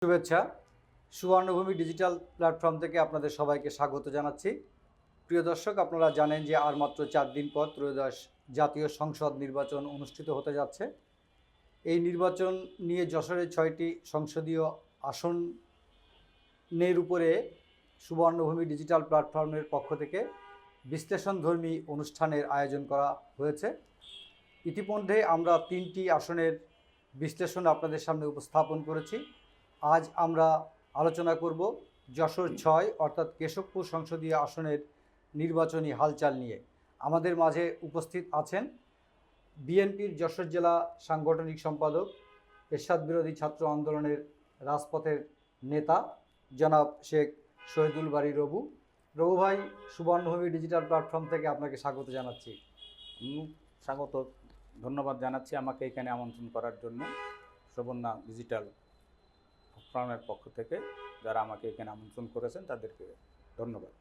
শুভেচ্ছা। সুবর্ণভূমি digital platform থেকে আপনাদের সবাইকে স্বাগত জানাচ্ছি। প্রিয় দর্শক, আপনারা জানেন যে আর মাত্র ৪ দিন পর ত্রয়োদশ জাতীয় সংসদ নির্বাচন অনুষ্ঠিত হতে যাচ্ছে। এই নির্বাচন নিয়ে যশোরের ৬টি সংসদীয় আসনের উপরে সুবর্ণভূমি ডিজিটাল প্ল্যাটফর্মের পক্ষ থেকে বিশ্লেষণধর্মী অনুষ্ঠানের আয়োজন করা হয়েছে। ইতিমধ্যে আমরা ৩টি আসনের বিশ্লেষণ আপনাদের সামনে উপস্থাপন করেছি। আজ আমরা আলোচনা করব যশোর ৬ অর্থাৎ কেশবপুর সংসদীয় আসনের নির্বাচনী হালচাল নিয়ে। আমাদের মাঝে উপস্থিত আছেন বিএনপির যশোর জেলা সাংগঠনিক সম্পাদক, এরশাদ বিরোধী ছাত্র আন্দোলনের রাজপথের নেতা জনাব শেখ শহীদুল বারী রবু। রবু ভাই, সুবর্ণভূমি ডিজিটাল প্ল্যাটফর্ম থেকে আপনাকে স্বাগত জানাচ্ছি। স্বাগত, ধন্যবাদ জানাচ্ছি আমাকে এখানে আমন্ত্রণ করার জন্য। সুবর্ণা ডিজিটাল প্ল্যাটফর্মের পক্ষ থেকে যারা আমাকে এখানে আমন্ত্রণ করেছেন তাদেরকে ধন্যবাদ।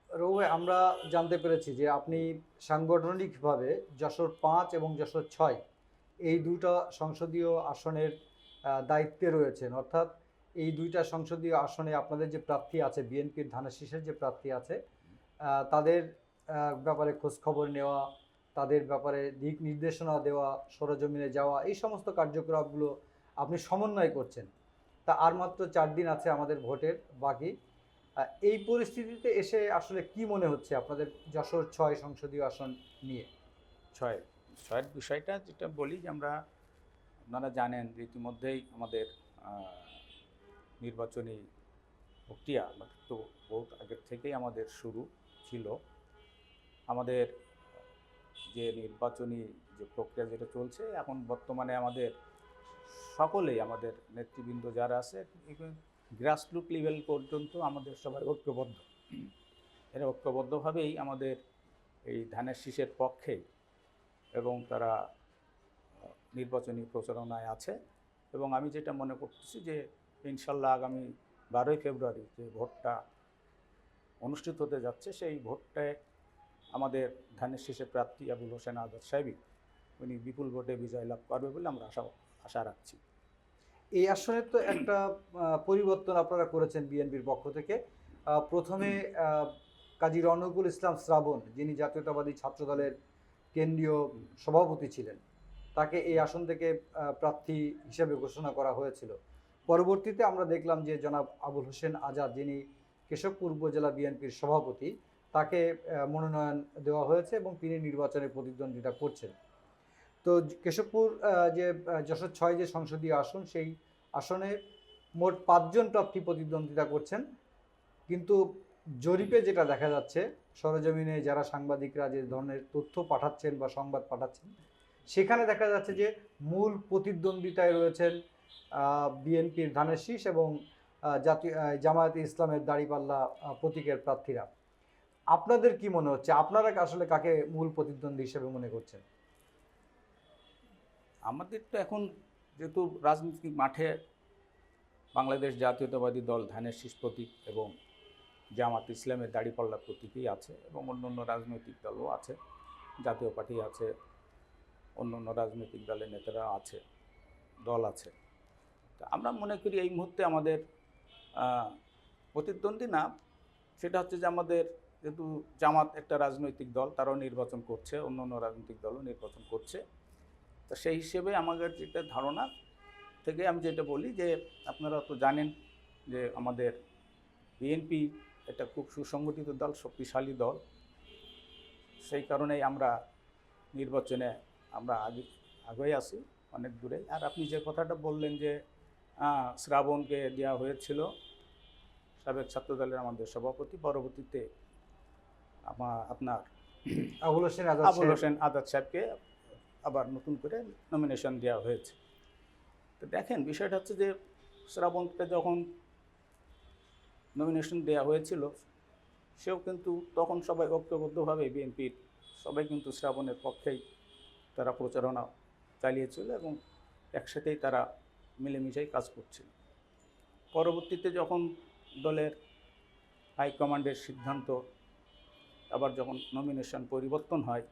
রবু ভাই, আমরা জানতে পেরেছি যে আপনি সাংগঠনিকভাবে যশোর ৫ এবং যশোর ৬ এই দুটো সংসদীয় আসনের দায়িত্বে রয়েছেন। অর্থাৎ এই দুইটা সংসদীয় আসনে আপনাদের যে প্রার্থী আছে, বিএনপির ধানের শীষের যে প্রার্থী আছে, তাদের ব্যাপারে খোঁজখবর নেওয়া, তাদের ব্যাপারে দিক নির্দেশনা দেওয়া, সরেজমিনে যাওয়া, এই সমস্ত কার্যকলাপগুলো আপনি সমন্বয় করছেন। তা আর মাত্র ৪ দিন আছে আমাদের ভোটের বাকি। এই পরিস্থিতিতে এসে আসলে কি মনে হচ্ছে আপনাদের যশোর ৬ সংসদীয় আসন নিয়ে? ছয়ের বিষয়টা যেটা বলি যে আপনারা জানেন যে ইতিমধ্যেই আমাদের নির্বাচনী প্রক্রিয়া তো বহুত আগের থেকেই আমাদের শুরু ছিল। আমাদের যে নির্বাচনী যে প্রক্রিয়া যেটা চলছে এখন বর্তমানে আমাদের সকলেই, আমাদের নেতৃবৃন্দ যারা আছে গ্রাসরুট লেভেল পর্যন্ত আমাদের সবাই ঐক্যবদ্ধ। এরা ঐক্যবদ্ধভাবেই আমাদের এই ধানের শীষের পক্ষে এবং তারা নির্বাচনী প্রচারণায় আছে। এবং আমি যেটা মনে করতেছি যে ইনশাল্লাহ আগামী 12ই ফেব্রুয়ারি যে ভোটটা অনুষ্ঠিত হতে যাচ্ছে, সেই ভোটটায় আমাদের ধানের শীষের প্রার্থী আবুল হোসেন আজাদ সাহেবই উনি বিপুল ভোটে বিজয় লাভ করবে বলে আমরা আশা রাখছি। এই আসনের তো একটা পরিবর্তন আপনারা করেছেন বিএনপির পক্ষ থেকে। প্রথমে কাজী রনকুল ইসলাম শ্রাবণ, যিনি জাতীয়তাবাদী ছাত্রদলের কেন্দ্রীয় সভাপতি ছিলেন, তাকে এই আসন থেকে প্রার্থী হিসেবে ঘোষণা করা হয়েছিল। পরবর্তীতে আমরা দেখলাম যে জনাব আবুল হোসেন আজাদ, যিনি কেশবপুর উপজেলা বিএনপির সভাপতি, তাকে মনোনয়ন দেওয়া হয়েছে এবং তিনি নির্বাচনে প্রতিদ্বন্দ্বিতা করছেন। তো কেশবপুর যে যশোর ৬ যে সংসদীয় আসন, সেই আসনে মোট ৫ জন প্রার্থী প্রতিদ্বন্দ্বিতা করছেন। কিন্তু জরিপে যেটা দেখা যাচ্ছে, সরেজমিনে যারা সাংবাদিকরা যে ধরনের তথ্য পাঠাচ্ছেন বা সংবাদ পাঠাচ্ছেন, সেখানে দেখা যাচ্ছে যে মূল প্রতিদ্বন্দ্বিতায় রয়েছেন বিএনপির ধানের শীষ এবং জাতীয় জামায়াতে ইসলামের দাঁড়িপাল্লা প্রতীকের প্রার্থীরা। আপনাদের কি মনে হচ্ছে, আপনারা আসলে কাকে মূল প্রতিদ্বন্দ্বী হিসেবে মনে করছেন? আমাদের তো এখন যেহেতু রাজনৈতিক মাঠে বাংলাদেশ জাতীয়তাবাদী দল ধানের শীষ প্রতীক এবং জামাত ইসলামের দাড়িপাল্লা প্রতীকই আছে এবং অন্য রাজনৈতিক দলও আছে, জাতীয় পার্টি আছে, অন্য রাজনৈতিক দলের নেতারা আছে, দল আছে। তো আমরা মনে করি এই মুহূর্তে আমাদের প্রতিদ্বন্দ্বী না, সেটা হচ্ছে যে আমাদের যেহেতু জামাত একটা রাজনৈতিক দল, তারাও নির্বাচন করছে, অন্য রাজনৈতিক দলও নির্বাচন করছে। তো সেই হিসেবে আমাদের যেটা ধারণা থেকে আমি যেটা বলি যে আপনারা তো জানেন যে আমাদের বিএনপি একটা খুব সুসংগঠিত দল, শক্তিশালী দল। সেই কারণেই আমরা নির্বাচনে আমরা আগে আসি অনেক দূরে। আর আপনি যে কথাটা বললেন যে শ্রাবণকে দেওয়া হয়েছিল, সাবেক ছাত্রদলের আমাদের সভাপতি, পরবর্তীতে আপনার আবুল হোসেন আজাদ সাহেবকে আবার নতুন করে নমিনেশন দেওয়া হয়েছে। তো দেখেন, বিষয়টা হচ্ছে যে শ্রাবণকে যখন নমিনেশন দেওয়া হয়েছিল, সেও কিন্তু তখন সবাই ঐক্যবদ্ধভাবে বিএনপির সবাই কিন্তু শ্রাবণের পক্ষেই তারা প্রচারণা চালিয়েছিল এবং একসাথেই তারা মিলেমিশেই কাজ করছিল। পরবর্তীতে যখন দলের হাইকমান্ডের সিদ্ধান্ত আবার যখন নমিনেশন পরিবর্তন হয়,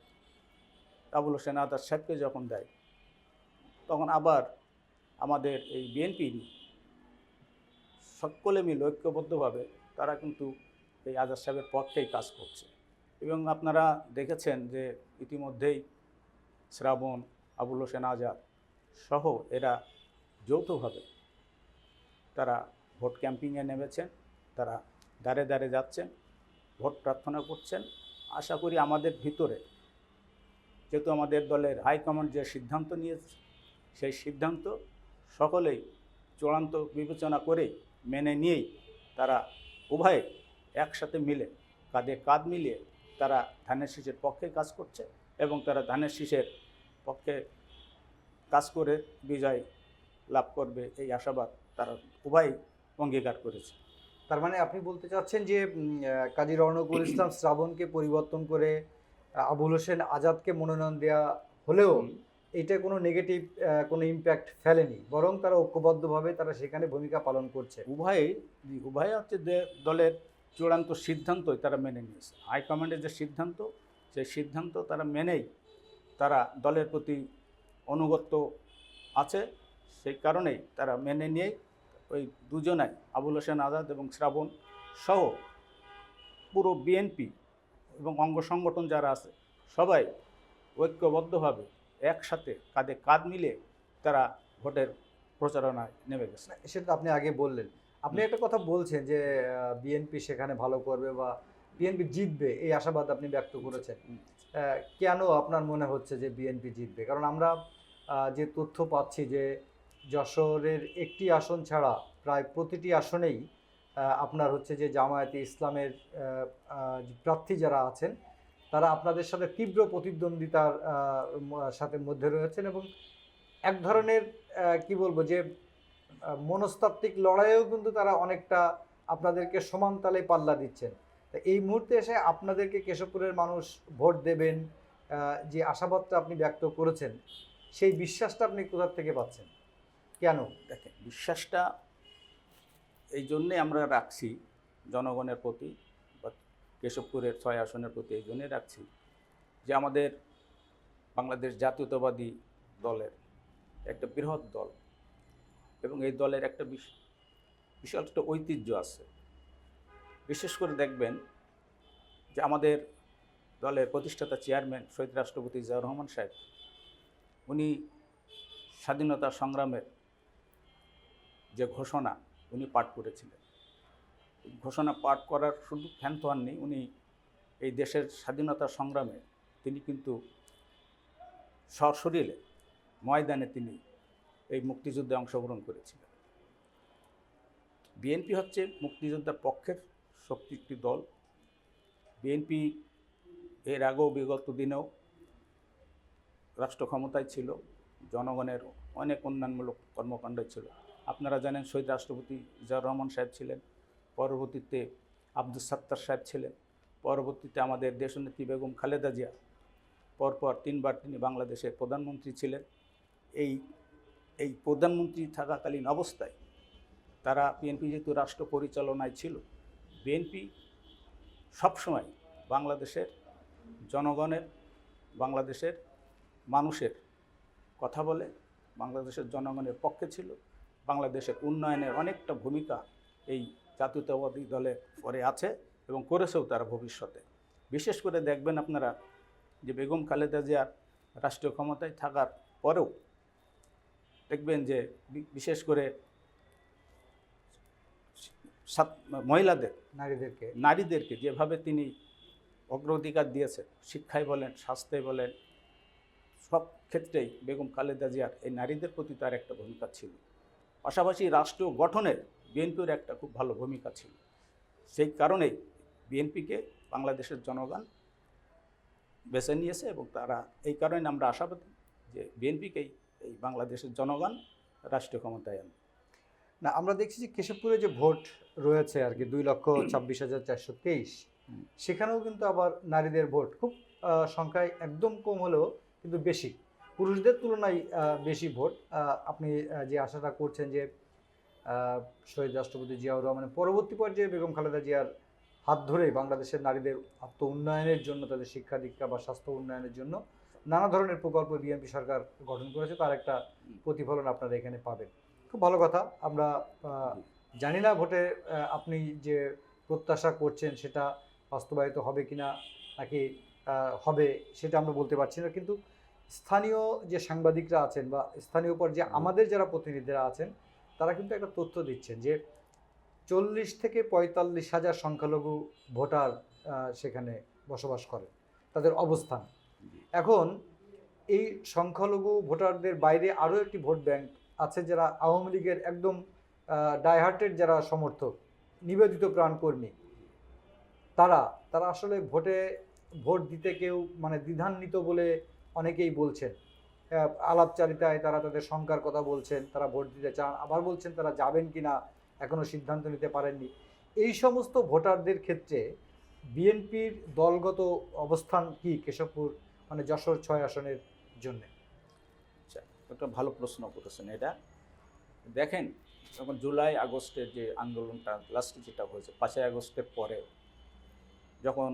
আবুল হোসেন আজাদ সাহেবকে যখন দেয়, তখন আবার আমাদের এই বিএনপির সকলে মিলে ঐক্যবদ্ধভাবে তারা কিন্তু এই আজাদ সাহেবের পক্ষেই কাজ করছে। এবং আপনারা দেখেছেন যে ইতিমধ্যেই শ্রাবণ, আবুল হোসেন আজাদ সহ এরা যৌথভাবে তারা ভোট ক্যাম্পিংয়ে নেমেছেন, তারা দাঁড়ে দাঁড়ে যাচ্ছেন, ভোট প্রার্থনা করছেন। আশা করি আমাদের ভিতরে, যেহেতু আমাদের দলের হাইকমান্ড যে সিদ্ধান্ত নিয়েছে সেই সিদ্ধান্ত সকলেই চূড়ান্ত বিবেচনা করেই মেনে নিয়েই তারা উভয়ে একসাথে মিলে কাঁধে কাঁধ মিলিয়ে তারা ধানের শীষের পক্ষে কাজ করছে এবং তারা ধানের শীষের পক্ষে কাজ করে বিজয় লাভ করবে এই আশাবাদ তারা উভয় অঙ্গীকার করেছে। তার মানে আপনি বলতে চাচ্ছেন যে কাজী রওনকুল ইসলাম শ্রাবণকে পরিবর্তন করে আবুল হোসেন আজাদকে মনোনয়ন দেওয়া হলেও এটা কোনো নেগেটিভ কোনো ইম্প্যাক্ট ফেলেনি, বরং তারা ঐক্যবদ্ধভাবে তারা সেখানে ভূমিকা পালন করছে। উভয় হচ্ছে দলের চূড়ান্ত সিদ্ধান্তই তারা মেনে নিয়েছে। হাইকমান্ডের যে সিদ্ধান্ত, সেই সিদ্ধান্ত তারা মেনেই তারা দলের প্রতি অনুগত আছে। সেই কারণেই তারা মেনে নিয়েই ওই দুজনাই, আবুল হোসেন আজাদ এবং শ্রাবণ সহ পুরো বিএনপি এবং অঙ্গ সংগঠন যারা আছে সবাই ঐক্যবদ্ধভাবে একসাথে কাঁধে কাঁধ মিলে তারা ভোটের প্রচারণায় নেমে গেছে। সেটা আপনি আগে বললেন। আপনি একটা কথা বলছেন যে বিএনপি সেখানে ভালো করবে বা বিএনপি জিতবে, এই আশাবাদ আপনি ব্যক্ত করেছেন। কেন আপনার মনে হচ্ছে যে বিএনপি জিতবে? কারণ আমরা যে তথ্য পাচ্ছি যে যশোরের একটি আসন ছাড়া প্রায় প্রতিটি আসনেই আপনার হচ্ছে যে জামায়াতে ইসলামের প্রার্থী যারা আছেন তারা আপনাদের সাথে তীব্র প্রতিদ্বন্দ্বিতার সাথে মধ্যে রয়েছেন এবং এক ধরনের কি বলবো যে মনস্তাত্ত্বিক লড়াইয়েও কিন্তু তারা অনেকটা আপনাদেরকে সমান তালে পাল্লা দিচ্ছেন। তা এই মুহূর্তে এসে আপনাদেরকে কেশবপুরের মানুষ ভোট দেবেন যে আশাবাদটা আপনি ব্যক্ত করেছেন, সেই বিশ্বাসটা আপনি কোথা থেকে পাচ্ছেন? কেন? দেখেন, বিশ্বাসটা এই জন্যে আমরা রাখছি জনগণের প্রতি বা কেশবপুরের 6 আসনের প্রতি, এই জন্যে রাখছি যে আমাদের বাংলাদেশ জাতীয়তাবাদী দলের একটা বৃহৎ দল এবং এই দলের একটা বিশাল একটা ঐতিহ্য আছে। বিশেষ করে দেখবেন যে আমাদের দলের প্রতিষ্ঠাতা চেয়ারম্যান শহীদ রাষ্ট্রপতি জিয়াউর রহমান সাহেব, উনি স্বাধীনতা সংগ্রামের যে ঘোষণা উনি পাঠ করেছিলেন। ঘোষণা পাঠ করার শুধু ক্ষান্ত হননি, উনি এই দেশের স্বাধীনতা সংগ্রামে তিনি কিন্তু সশরীরে ময়দানে তিনি এই মুক্তিযুদ্ধে অংশগ্রহণ করেছিলেন। বিএনপি হচ্ছে মুক্তিযোদ্ধার পক্ষের শক্তি একটি দল। বিএনপি এর আগেও বিগত দিনেও রাষ্ট্র ক্ষমতায় ছিল, জনগণের অনেক উন্নয়নমূলক কর্মকাণ্ড ছিল। আপনারা জানেন শহীদ রাষ্ট্রপতি জিয়াউর রহমান সাহেব ছিলেন, পরবর্তীতে আব্দুস সাত্তার সাহেব ছিলেন, পরবর্তীতে আমাদের দেশনেত্রী বেগম খালেদা জিয়া, পরপর 3বার তিনি বাংলাদেশের প্রধানমন্ত্রী ছিলেন। এই প্রধানমন্ত্রী থাকাকালীন অবস্থায় তারা বিএনপি যেহেতু রাষ্ট্র পরিচালনায় ছিল, বিএনপি সবসময় বাংলাদেশের জনগণের, বাংলাদেশের মানুষের কথা বলে, বাংলাদেশের জনগণের পক্ষে ছিল। বাংলাদেশের উন্নয়নের অনেকটা ভূমিকা এই জাতীয়তাবাদী দলের পরে আছে এবং করেছেও তারা ভবিষ্যতে। বিশেষ করে দেখবেন আপনারা যে বেগম খালেদা জিয়ার রাষ্ট্রীয় ক্ষমতায় থাকার পরেও দেখবেন যে বিশেষ করে নারীদেরকে যেভাবে তিনি অগ্রাধিকার দিয়েছেন, শিক্ষায় বলেন, স্বাস্থ্যে বলেন, সব ক্ষেত্রেই বেগম খালেদা জিয়ার এই নারীদের প্রতি তার একটা ভূমিকা ছিল। পাশাপাশি রাষ্ট্র গঠনের বিএনপির একটা খুব ভালো ভূমিকা ছিল। সেই কারণেই বিএনপিকে বাংলাদেশের জনগণ বেছে নিয়েছে এবং তারা এই কারণে আমরা আশাবাদী যে বিএনপিকেই এই বাংলাদেশের জনগণ রাষ্ট্রীয় ক্ষমতায় আনবে। না, আমরা দেখছি যে কেশবপুরে যে ভোট রয়েছে আর কি 2,26,423, সেখানেও কিন্তু আবার নারীদের ভোট খুব সংখ্যায় একদম কম হলেও কিন্তু বেশি, পুরুষদের তুলনায় বেশি ভোট। আপনি যে আশাটা করছেন যে শহীদ রাষ্ট্রপতি জিয়াউর রহমানের পরবর্তী পর্যায়ে বেগম খালেদা জিয়ার হাত ধরে বাংলাদেশের নারীদের আত্ম উন্নয়নের জন্য, তাদের শিক্ষা দীক্ষা বা স্বাস্থ্য উন্নয়নের জন্য নানা ধরনের প্রকল্প বিএনপি সরকার গঠন করেছে, তার একটা প্রতিফলন আপনারা এখানে পাবেন। খুব ভালো কথা। আমরা আহ, জানি না ভোটে আপনি যে প্রত্যাশা করছেন সেটা বাস্তবায়িত হবে কিনা, নাকি হবে সেটা আমরা বলতে পারছি না, কিন্তু স্থানীয় যে সাংবাদিকরা আছেন বা স্থানীয় পর্যায়ে আমাদের যারা প্রতিনিধিরা আছেন তারা কিন্তু একটা তথ্য দিচ্ছেন যে 40 থেকে 45 হাজার সংখ্যালঘু ভোটার সেখানে বসবাস করে, তাদের অবস্থান। এখন এই সংখ্যালঘু ভোটারদের বাইরে আরও একটি ভোট ব্যাংক আছে যারা আওয়ামী লীগের একদম ডাইহার্টেড যারা সমর্থক, নিবেদিত প্রাণকর্মী, তারা তারা আসলে ভোট দিতে কেউ মানে দ্বিধান্বিত বলে অনেকেই বলছেন। আলাপচারিতায় তারা তাদের শঙ্কার কথা বলছেন, তারা ভোট দিতে চান, আবার বলছেন তারা যাবেন কিনা এখনো সিদ্ধান্ত নিতে পারেননি। এই সমস্ত ভোটারদের ক্ষেত্রে বিএনপির দলগত অবস্থান কি কেশবপুর মানে যশোর 6 আসনের জন্য? আচ্ছা, একটা ভালো প্রশ্ন করেছেন এটা। দেখেন, যখন জুলাই আগস্টের যে আন্দোলনটা লাস্টে যেটা হয়েছে 5ই আগস্টের পরে, যখন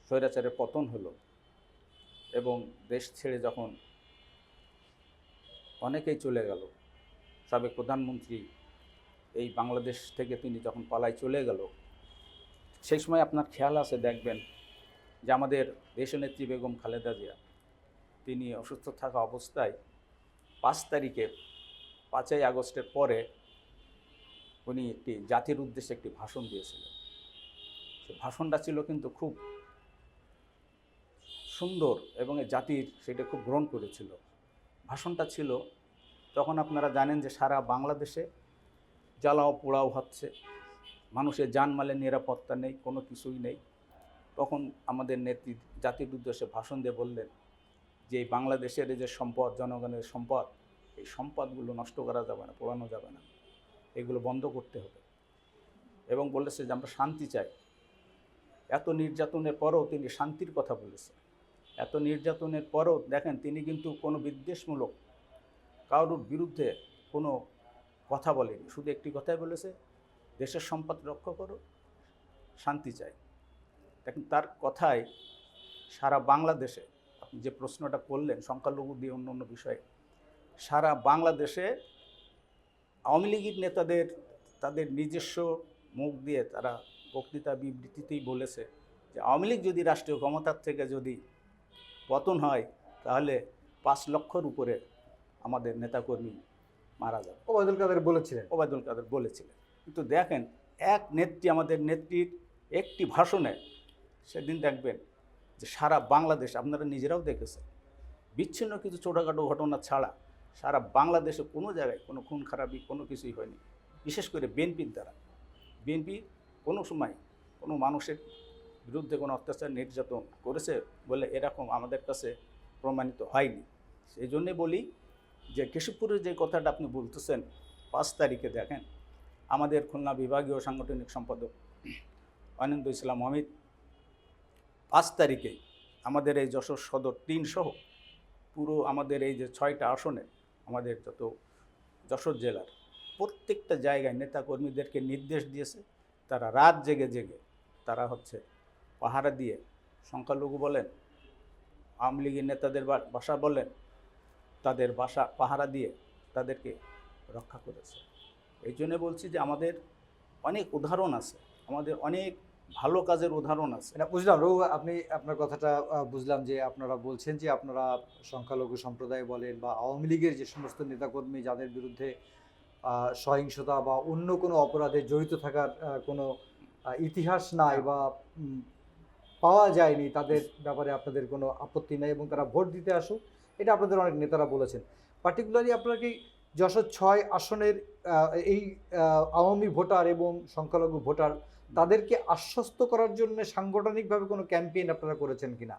স্বৈরাচারের পতন হলো এবং দেশ ছেড়ে যখন অনেকেই চলে গেল, সাবেক প্রধানমন্ত্রী এই বাংলাদেশ থেকে তিনি যখন পালায় চলে গেল, সেই সময় আপনার খেয়াল আছে দেখবেন যে আমাদের দেশনেত্রী বেগম খালেদা জিয়া তিনি অসুস্থ থাকা অবস্থায় 5 তারিখে 5ই আগস্টের পরে উনি একটি জাতির উদ্দেশ্যে একটি ভাষণ দিয়েছিলেন। সে ভাষণটা ছিল কিন্তু খুব সুন্দর এবং এই জাতির সেটা খুব গ্রহণ করেছিল। ভাষণটা ছিল, তখন আপনারা জানেন যে সারা বাংলাদেশে জ্বালাও পোড়াও হচ্ছে, মানুষের জানমালের নিরাপত্তা নেই, কোনো কিছুই নেই। তখন আমাদের নেত্রী জাতির উদ্দেশ্যে ভাষণ দিয়ে বললেন যে এই বাংলাদেশের এই যে সম্পদ, জনগণের সম্পদ, এই সম্পদগুলো নষ্ট করা যাবে না, পোড়ানো যাবে না, এগুলো বন্ধ করতে হবে। এবং বলেছে যে আমরা শান্তি চাই। এত নির্যাতনের পরেও তিনি শান্তির কথা বলেছেন। এত নির্যাতনের পরেও দেখেন তিনি কিন্তু কোনো বিদ্বেষমূলক কারোর বিরুদ্ধে কোনো কথা বলেনি, শুধু একটি কথাই বলেছে, দেশের সম্পদ রক্ষা করো, শান্তি চাই। দেখেন তার কথায় সারা বাংলাদেশে, আপনি যে প্রশ্নটা করলেন সংখ্যালঘু দিয়ে অন্য অন্য বিষয়ে, সারা বাংলাদেশে আওয়ামী লীগের নেতাদের তাদের নিজস্ব মুখ দিয়ে তারা বক্তৃতা বিবৃতিতেই বলেছে যে আওয়ামী লীগ যদি রাষ্ট্রীয় ক্ষমতার থেকে যদি পতন হয় তাহলে 5 লক্ষর উপরে আমাদের নেতাকর্মী মারা যাবে। ওবায়দুল কাদের বলেছিলেন। ওবায়দুল কাদের বলেছিলেন। কিন্তু দেখেন এক নেত্রী, আমাদের নেত্রীর একটি ভাষণে সেদিন দেখবেন যে সারা বাংলাদেশ, আপনারা নিজেরাও দেখেছেন, বিচ্ছিন্ন কিছু ছোটোখাটো ঘটনা ছাড়া সারা বাংলাদেশে কোনো জায়গায় কোনো খুন খারাপি কোনো কিছুই হয়নি। বিশেষ করে বিএনপির দ্বারা, বিএনপি কোনো সময় কোনো মানুষের বিরুদ্ধে কোনো অত্যাচার নির্যাতন করেছে বলে এরকম আমাদের কাছে প্রমাণিত হয়নি। সেই জন্যে বলি যে কেশবপুরের যে কথাটা আপনি বলতেছেন, 5 তারিখে দেখেন আমাদের খুলনা বিভাগীয় সাংগঠনিক সম্পাদক আনন্দ ইসলাম অমিত 5 তারিখে আমাদের এই যশোর সদর 3 সহ পুরো আমাদের এই যে 6টা আসনে আমাদের যত যশোর জেলার প্রত্যেকটা জায়গায় নেতাকর্মীদেরকে নির্দেশ দিয়েছে তারা রাত জেগে জেগে তারা পাহারা দিয়ে, সংখ্যালঘু বলেন, আওয়ামী লীগের নেতাদের বাসা বলেন, তাদের বাসা পাহারা দিয়ে তাদেরকে রক্ষা করেছে। এই জন্য বলছি যে আমাদের অনেক উদাহরণ আছে, আমাদের অনেক ভালো কাজের উদাহরণ আছে। এটা বুঝলাম রঘু, আপনি আপনার কথাটা বুঝলাম যে আপনারা বলছেন যে আপনারা সংখ্যালঘু সম্প্রদায় বলেন বা আওয়ামী লীগের যে সমস্ত নেতাকর্মী যাদের বিরুদ্ধে সহিংসতা বা অন্য কোনো অপরাধে জড়িত থাকার কোনো ইতিহাস নাই বা পাওয়া যায়নি, তাদের ব্যাপারে আপনাদের কোনো আপত্তি নেই এবং তারা ভোট দিতে আসুক, এটা আপনাদের অনেক নেতারা বলেছেন। পার্টিকুলারলি আপনারা কি যশোর 6 আসনের এই আওয়ামী ভোটার এবং সংখ্যালঘু ভোটার তাদেরকে আশ্বস্ত করার জন্য সাংগঠনিকভাবে কোনো ক্যাম্পেইন আপনারা করেছেন কিনা?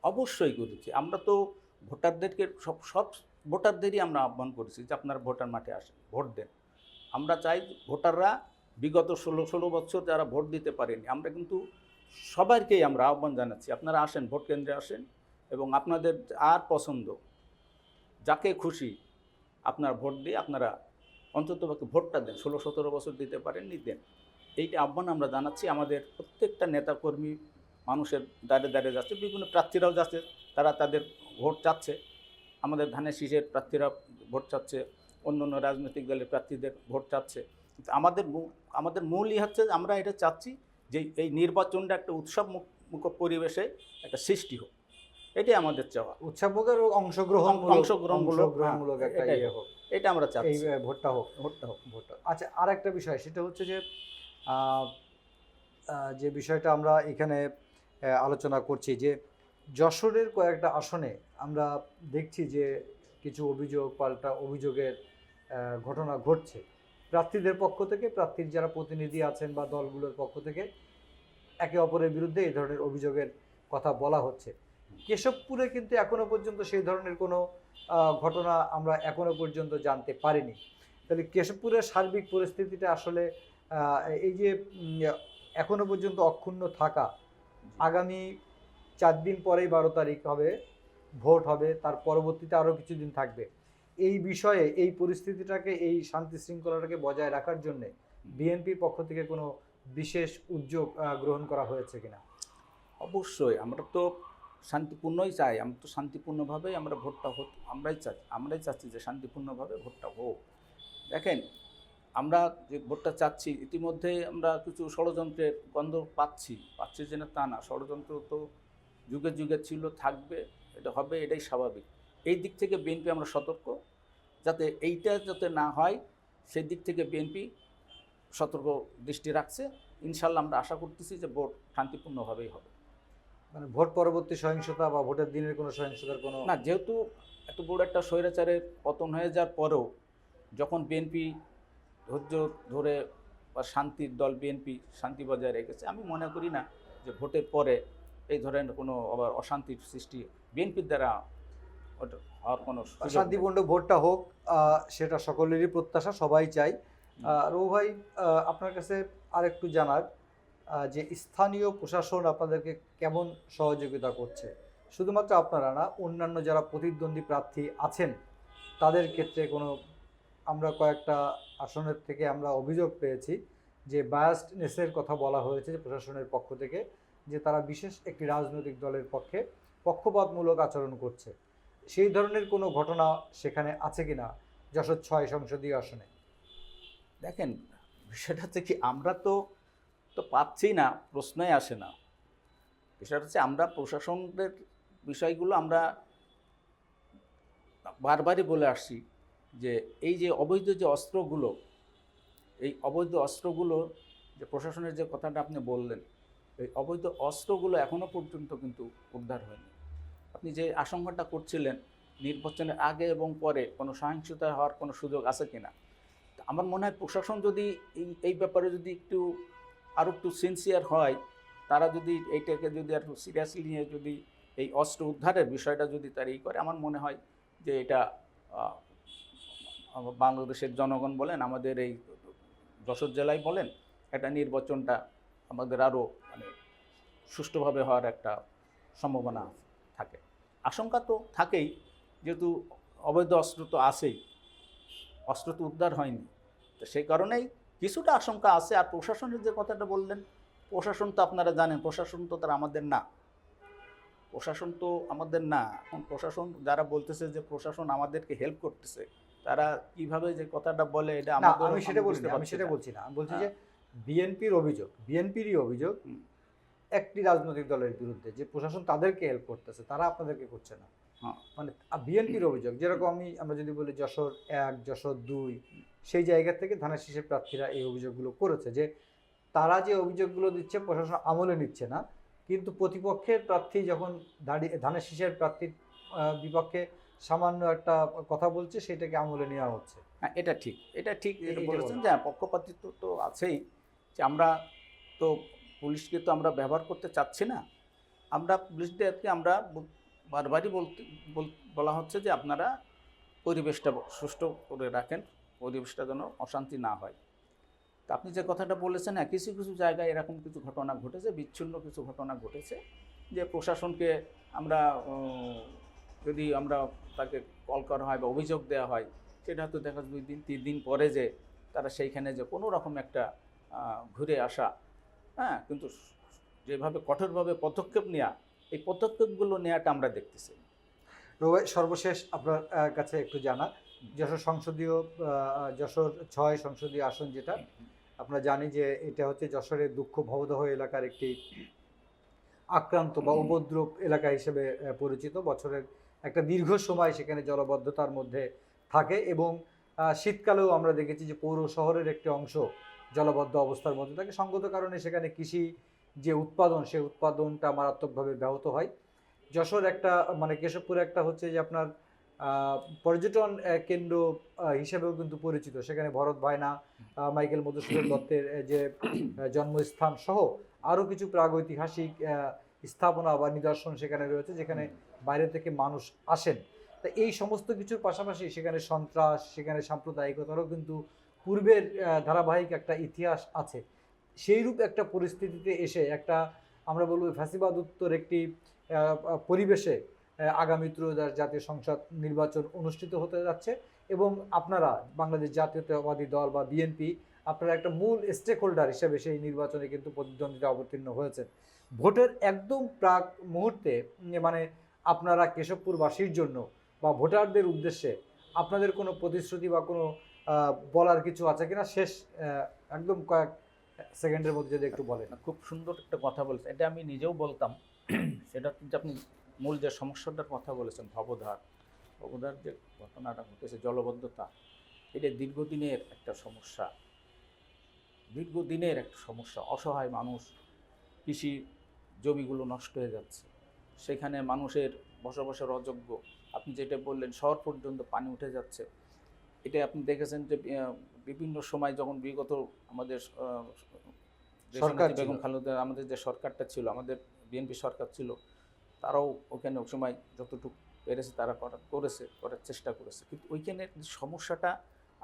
অবশ্যই করেছি। আমরা তো ভোটারদেরকে সব ভোটারদেরই আমরা আহ্বান করেছি যে আপনারা ভোটার মাঠে আসেন, ভোট দেন। আমরা চাই ভোটাররা বিগত 16 বছর যারা ভোট দিতে পারেনি, আমরা কিন্তু সবাইকেই আমরা আহ্বান জানাচ্ছি আপনারা আসেন, ভোট কেন্দ্রে আসেন এবং আপনাদের আর পছন্দ যাকে খুশি আপনার ভোট দিয়ে আপনারা অন্ততপক্ষে ভোটটা দেন। 16-17 বছর দিতে পারেননি, দেন। এইটা আহ্বান আমরা জানাচ্ছি। আমাদের প্রত্যেকটা নেতাকর্মী মানুষের দ্বারে দ্বারে যাচ্ছে, বিভিন্ন প্রার্থীরাও যাচ্ছে, তারা তাদের ভোট চাচ্ছে। আমাদের ধানের শীষের প্রার্থীরা ভোট চাচ্ছে, অন্য অন্য রাজনৈতিক দলের প্রার্থীদের ভোট চাচ্ছে। কিন্তু আমাদের মূলই হচ্ছে যে আমরা এটা চাচ্ছি যে এই নির্বাচনটা একটা উৎসব মুখর পরিবেশে একটা সৃষ্টি হোক, এটাই আমাদের চাওয়া। উৎসবমূলক এবং অংশগ্রহণমূলক একটা এটাই ইয়ে হোক, এটা আমরা এই চাচ্ছি, ভোটটা হোক। ভোটটা আচ্ছা, আর একটা বিষয় সেটা হচ্ছে যে আহ, যে বিষয়টা আমরা এখানে আলোচনা করছি যে যশোরের কয়েকটা আসনে আমরা দেখছি যে কিছু পাল্টা অভিযোগের ঘটনা ঘটছে প্রার্থীদের পক্ষ থেকে, প্রার্থীর যারা প্রতিনিধি আছেন বা দলগুলোর পক্ষ থেকে একে অপরের বিরুদ্ধে এই ধরনের অভিযোগের কথা বলা হচ্ছে। কেশবপুরে কিন্তু এখনো পর্যন্ত সেই ধরনের কোনো ঘটনা আমরা এখনো পর্যন্ত জানতে পারিনি। তাহলে কেশবপুরের সার্বিক পরিস্থিতিটা আসলে এই যে এখনো পর্যন্ত অক্ষুণ্ণ থাকা, আগামী 4 দিন পরেই 12 তারিখ হবে, ভোট হবে, তার পরবর্তীতে আরও কিছুদিন থাকবে, এই বিষয়ে এই পরিস্থিতিটাকে, এই শান্তি শৃঙ্খলাটাকে বজায় রাখার জন্যে বিএনপির পক্ষ থেকে কোনো বিশেষ উদ্যোগ গ্রহণ করা হয়েছে কিনা? অবশ্যই আমরা তো শান্তিপূর্ণই চাই, আমরা তো শান্তিপূর্ণভাবেই আমরা ভোটটা আমরাই চাচ্ছি যে শান্তিপূর্ণভাবে ভোটটা হোক। দেখেন, আমরা যে ভোটটা চাচ্ছি ইতিমধ্যে আমরা কিছু ষড়যন্ত্রের গন্ধ পাচ্ছি যে না তা না, ষড়যন্ত্র তো যুগে যুগে ছিল, থাকবে, এটা হবে, এটাই স্বাভাবিক। এই দিক থেকে বিএনপি আমরা সতর্ক, যাতে এইটা যাতে না হয় সেই দিক থেকে বিএনপি সতর্ক দৃষ্টি রাখছে। ইনশাল্লাহ আমরা আশা করতেছি যে ভোট শান্তিপূর্ণভাবেই হবে। মানে ভোট পরবর্তী সহিংসতা বা ভোটের দিনের কোনো সহিংসতার কোনো না, যেহেতু এত বড় একটা স্বৈরাচারের পতন হয়ে যাওয়ার পরেও যখন বিএনপি ধৈর্য ধরে বা শান্তির দল বিএনপি শান্তি বজায় রেখেছে, আমি মনে করি না যে ভোটের পরে এই ধরনের কোনো আবার অশান্তির সৃষ্টি বিএনপির দ্বারা হওয়ার কোনো সুযোগ নেই। শান্তিপূর্ণ ভোটটা হোক, সেটা সকলেরই প্রত্যাশা, সবাই চাই। রঘু ভাই, আপনার কাছে আরেকটু জানার যে স্থানীয় প্রশাসন আপনাদেরকে কেমন সহযোগিতা করছে? শুধুমাত্র আপনারা না, অন্যান্য যারা প্রতিদ্বন্দ্বী প্রার্থী আছেন তাদের ক্ষেত্রে কোনো, আমরা কয়েকটা আসনের থেকে আমরা অভিযোগ পেয়েছি যে বায়াসনেসের কথা বলা হয়েছে যে প্রশাসনের পক্ষ থেকে, যে তারা বিশেষ একটি রাজনৈতিক দলের পক্ষে পক্ষপাতমূলক আচরণ করছে। সেই ধরনের কোনো ঘটনা সেখানে আছে কিনা যশোর 6 সংসদীয় আসনে? দেখেন, বিষয়টা হচ্ছে কি, আমরা তো পাচ্ছি না, প্রশ্নই আসে না। বিষয়টা হচ্ছে আমরা প্রশাসনের বিষয়গুলো আমরা বারবারই বলে আসছি যে এই যে অবৈধ যে অস্ত্রগুলো, এই অবৈধ অস্ত্রগুলো, যে প্রশাসনের যে কথাটা আপনি বললেন, এই অবৈধ অস্ত্রগুলো এখনও পর্যন্ত কিন্তু উদ্ধার হয়নি। আপনি যে আশঙ্কাটা করছিলেন নির্বাচনের আগে এবং পরে কোনো সহিংসতা হওয়ার কোনো সুযোগ আছে কিনা, আমার মনে হয় প্রশাসন যদি এই ব্যাপারে যদি আরও একটু সিনসিয়ার হয়, তারা যদি এইটাকে যদি আর সিরিয়াসলি নিয়ে যদি এই অস্ত্র উদ্ধারের বিষয়টা যদি তারা করে, আমার মনে হয় যে এটা বাংলাদেশের জনগণ বলেন, আমাদের এই যশোর জেলায় বলেন, এটা নির্বাচনটা আমাদের আরও মানে সুষ্ঠুভাবে হওয়ার একটা সম্ভাবনা থাকে। আশঙ্কা তো থাকেই, যেহেতু অবৈধ অস্ত্র তো আছেই, অস্ত্র তো উদ্ধার হয়নি, তো সেই কারণেই কিছুটা আশঙ্কা আছে। আর প্রশাসনের যে কথাটা বললেন, প্রশাসন তো আপনারা জানেন, প্রশাসন তো তারা আমাদের না, প্রশাসন তো আমাদের না। এখন প্রশাসন যারা বলতেছে যে প্রশাসন আমাদেরকে হেল্প করতেছে, তারা কিভাবে যে কথাটা বলে এটা আমাদের, আমি সেটা বলছি না, আমি বলছি যে বিএনপিরই অভিযোগ একটি রাজনৈতিক দলের বিরুদ্ধে যে প্রশাসন তাদেরকে হেল্প করতেছে, তারা আপনাদেরকে করছে না। মানে বিএনপির অভিযোগ, যেরকম আমরা যদি বলি যশোর 1, যশোর 2, সেই জায়গা থেকে ধানের শীষের প্রার্থীরা এই অভিযোগগুলো করেছে যে তারা যে অভিযোগগুলো দিচ্ছে প্রশাসন আমলে নিচ্ছে না, কিন্তু প্রতিপক্ষের প্রার্থী যখন ধানের শীষের প্রার্থীর বিপক্ষে সামান্য একটা কথা বলছে, সেটাকে আমলে নেওয়া হচ্ছে। হ্যাঁ, এটা ঠিক যেটা বলেছেন যে পক্ষপাতিত্ব তো আছেই, যে আমরা তো পুলিশকে তো আমরা ব্যবহার করতে চাচ্ছি না। আমরা পুলিশদেরকে আমরা বারবারই বলা হচ্ছে যে আপনারা পরিবেশটা সুষ্ঠু করে রাখেন, পরিবেশটা যেন অশান্তি না হয়। তা আপনি যে কথাটা বলেছেন, হ্যাঁ, কিছু কিছু জায়গায় এরকম কিছু ঘটনা ঘটেছে, বিচ্ছিন্ন কিছু ঘটনা ঘটেছে, যে প্রশাসনকে আমরা যদি আমরা তাকে কল করা হয় বা অভিযোগ দেওয়া হয়, সেটা হয়তো দেখা 2 দিন 3 দিন পরে যে তারা সেইখানে যে কোনো রকম একটা ঘুরে আসা, হ্যাঁ, কিন্তু যেভাবে কঠোরভাবে পদক্ষেপ নেওয়া, এই পদক্ষেপগুলো নেওয়াটা আমরা দেখতেছি। সর্বশেষ আপনার কাছে একটু জানা, যশোর সংসদীয় যশোর 6 সংসদীয় আসন যেটা আমরা জানি যে এটা হচ্ছে যশোরের দুঃখ ভবদহ এলাকার একটি আক্রান্ত বা উপদ্রব এলাকা হিসেবে পরিচিত। বছরের একটা দীর্ঘ সময় সেখানে জলাবদ্ধতার মধ্যে থাকে এবং শীতকালেও আমরা দেখেছি যে পৌর শহরের একটি অংশ জলাবদ্ধ অবস্থার মধ্যে থাকে। সঙ্গত কারণে সেখানে কৃষি যে উৎপাদন, সেই উৎপাদনটা মারাত্মকভাবে ব্যাহত হয়। যশোর একটা মানে কেশবপুর একটা হচ্ছে যে আপনার পর্যটন কেন্দ্র হিসেবেও কিন্তু পরিচিত। সেখানে ভরত ভায়না, মাইকেল মধুসূদন দত্তের যে জন্মস্থান সহ আরও কিছু প্রাগৈতিহাসিক স্থাপনা বা নিদর্শন সেখানে রয়েছে, যেখানে বাইরে থেকে মানুষ আসেন। তা এই সমস্ত কিছুর পাশাপাশি সেখানে সন্ত্রাস, সেখানে সাম্প্রদায়িকতারও কিন্তু পূর্বের ধারাবাহিক একটা ইতিহাস আছে। সেইরূপ একটা পরিস্থিতিতে এসে একটা আমরা বলবো ফ্যাসিবাদ উত্তর একটি পরিবেশে আগামী ত্রয়োদশ জাতীয় সংসদ নির্বাচন অনুষ্ঠিত হতে যাচ্ছে এবং আপনারা বাংলাদেশ জাতীয়তাবাদী দল বা বিএনপি আপনারা একটা মূল স্টেক হোল্ডার হিসেবে সেই নির্বাচনে কিন্তু প্রতিদ্বন্দ্বিতা অবতীর্ণ হয়েছেন। ভোটের একদম প্রাক মুহূর্তে মানে আপনারা কেশবপুরবাসীর জন্য বা ভোটারদের উদ্দেশ্যে আপনাদের কোনো প্রতিশ্রুতি বা কোনো বলার কিছু আছে কিনা, শেষ একদম কয়েক সেকেন্ডের মধ্যে যদি একটু বলেন। খুব সুন্দর একটা কথা বলেছেন, এটা আমি নিজেও বলতাম। সেটা কিন্তু আপনি মূল যে সমস্যাটার কথা বলেছেন, ভবদার যে ঘটনাটা ঘটেছে, জলবদ্ধতা, এটা দীর্ঘদিনের একটা সমস্যা। অসহায় মানুষ, কৃষি জমিগুলো নষ্ট হয়ে যাচ্ছে, সেখানে মানুষের বসবাসের অযোগ্য। আপনি যেটা বললেন, শহর পর্যন্ত পানি উঠে যাচ্ছে। এটা আপনি দেখেছেন যে বিভিন্ন সময় যখন বিগত আমাদের সরকার বেগম খালেদা, আমাদের যে সরকারটা ছিল, আমাদের বিএনপি সরকার ছিল, তারাও ওখানে ওই সময় যতটুকু পেরেছে তারা করার চেষ্টা করেছে। কিন্তু ওইখানে সমস্যাটা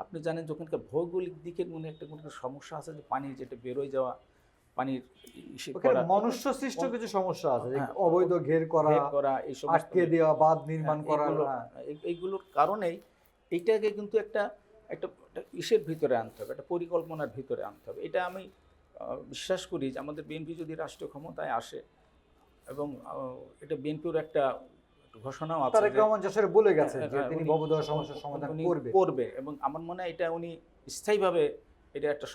আপনি জানেন যে ওখানকার ভৌগোলিক দিকের মনে একটা কোনো সমস্যা আছে, যে পানি যেটা বেরোয় যাওয়া, পানির মনুষ্য সৃষ্ট কিছু সমস্যা আছে, অবৈধ ঘের করা, এই সমস্ত আটকে দেওয়া, বাঁধ নির্মাণ করা, এইগুলোর কারণেই এইটাকে কিন্তু একটা ইসের ভিতরে আনতে হবে, একটা পরিকল্পনার ভিতরে আনতে হবে। এটা আমি বিশ্বাস করি যে আমাদের বিএনপি যদি রাষ্ট্রীয় ক্ষমতায় আসে, এবং এটা বিএনপির একটা ঘোষণাও আছে, তারেক রহমান যশোরে বলে গেছেন যে তিনি ভবদহ সমস্যার সমাধান করবে, এবং আমার মনে হয় এটা উনি স্থায়ীভাবে এটা একটা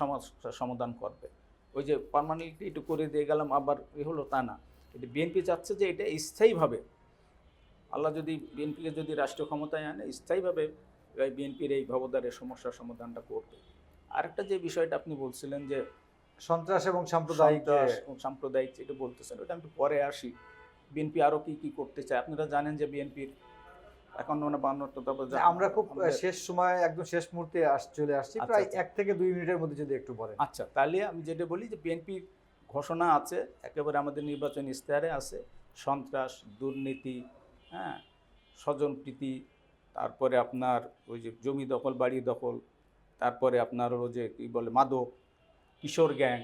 সমাধান করবে। ওই যে পার্মানেন্টলি একটু করে দিয়ে গেলাম আবার হলো, তা না। এটা বিএনপি চাচ্ছে যে এটা স্থায়ীভাবে, আল্লাহ যদি বিএনপিকে যদি রাষ্ট্রীয় ক্ষমতায় আনে, স্থায়ীভাবে বিএনপির এই ভবদারের সমস্যার সমাধানটা করবে। আরেকটা যে বিষয়টা আপনি বলছিলেন যে সন্ত্রাস এবং সাম্প্রদায়িক যেটা বলতেছেন, ওটা আমি পরে আসি। বিএনপি আরও কি করতে চায়? আপনারা জানেন যে বিএনপির 51-52 আমরা খুব শেষ সময় একদম শেষ মুহূর্তে চলে আসছি, প্রায় 1 থেকে 2 মিনিটের মধ্যে যদি একটু বলেন। আচ্ছা, তাহলে আমি যেটা বলি যে বিএনপির ঘোষণা আছে, একেবারে আমাদের নির্বাচনী ইশতেহারে আছে, সন্ত্রাস, দুর্নীতি, হ্যাঁ, স্বজনপ্রীতি, তারপরে আপনার ওই যে জমি দখল, বাড়ি দখল, তারপরে আপনার যে কী বলে মাদক, কিশোর গ্যাং,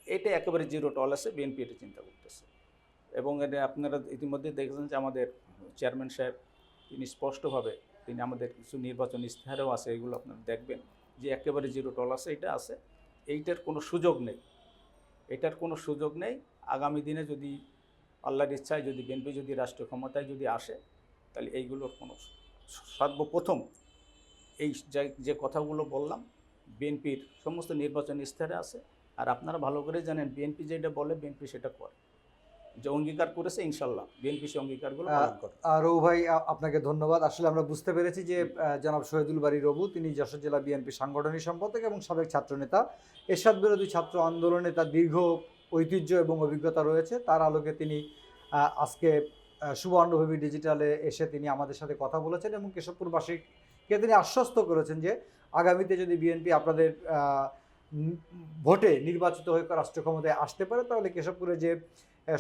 এটা একেবারে জিরো টলারেন্সে বিএনপি এটা চিন্তা করতেছে। এবং এটা আপনারা ইতিমধ্যে দেখেছেন যে আমাদের চেয়ারম্যান সাহেব তিনি স্পষ্টভাবে, তিনি আমাদের কিছু নির্বাচন ইশতেহারেও আছে, এগুলো আপনারা দেখবেন যে একেবারে জিরো টলারেন্সে এটা আছে। এটার কোনো সুযোগ নেই। আগামী দিনে যদি আল্লাহর ইচ্ছায় যদি বিএনপি যদি রাষ্ট্রীয় ক্ষমতায় যদি আসে, তাহলে এইগুলোর কোনো সর্বপ্রথম এই যে কথাগুলো বললাম বিএনপির সমস্ত নির্বাচন ইশতেহারে আছে। আর আপনারা ভালো করে জানেন বিএনপি যেটা বলে বিএনপি সেটা করে, যে অঙ্গীকার করেছে, ইনশাল্লাহ বিএনপি সে অঙ্গীকারগুলো পালন করে। রবু ভাই, আপনাকে ধন্যবাদ। আসলে আমরা বুঝতে পেরেছি যে জনাব শহীদুল বারী রবু, তিনি যশোর জেলা বিএনপি সাংগঠনিক সম্পাদক এবং সাবেক ছাত্রনেতা। এরশাদ বিরোধী ছাত্র আন্দোলনে তার দীর্ঘ ঐতিহ্য এবং অভিজ্ঞতা রয়েছে। তার আলোকে তিনি আজকে সুবর্ণভূমি ডিজিটালে এসে তিনি আমাদের সাথে কথা বলেছেন এবং কেশবপুরবাসীকে তিনি আশ্বস্ত করেছেন যে আগামীতে যদি বিএনপি আপনাদের ভোটে নির্বাচিত হয়ে রাষ্ট্রীয় ক্ষমতায় আসতে পারে, তাহলে কেশবপুরে যে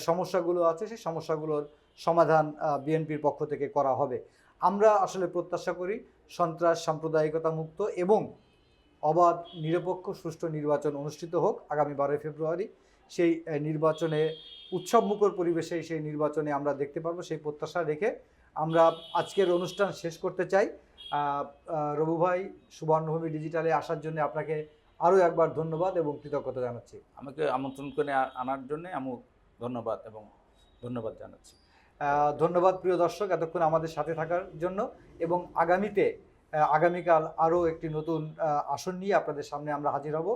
সমস্যাগুলো আছে সেই সমস্যাগুলোর সমাধান বিএনপির পক্ষ থেকে করা হবে। আমরা আসলে প্রত্যাশা করি সন্ত্রাস, সাম্প্রদায়িকতা মুক্ত এবং অবাধ, নিরপেক্ষ, সুষ্ঠু নির্বাচন অনুষ্ঠিত হোক আগামী 12 ফেব্রুয়ারি। সেই নির্বাচনে উৎসবমুখর পরিবেশে সেই নির্বাচনে আমরা দেখতে পারবো, সেই প্রত্যাশা রেখে আমরা আজকের অনুষ্ঠান শেষ করতে চাই। রবু ভাই, সুবর্ণভূমি ডিজিটালে আসার জন্য আপনাকে আরও একবার ধন্যবাদ এবং কৃতজ্ঞতা জানাচ্ছি। আমাকে আমন্ত্রণ করে আনার জন্য আমি ধন্যবাদ জানাচ্ছি। ধন্যবাদ প্রিয় দর্শক এতক্ষণ আমাদের সাথে থাকার জন্য, এবং আগামীকাল আরও একটি নতুন আসন নিয়ে আপনাদের সামনে আমরা হাজির হব।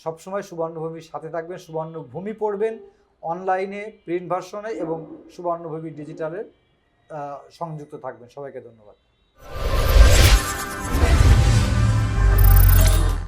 সবসময় সুবর্ণভূমির সাথে থাকবেন, সুবর্ণভূমি পড়বেন অনলাইনে, প্রিন্ট ভার্সনে এবং সুবর্ণভূমি ডিজিটালে সংযুক্ত থাকবেন। সবাইকে ধন্যবাদ।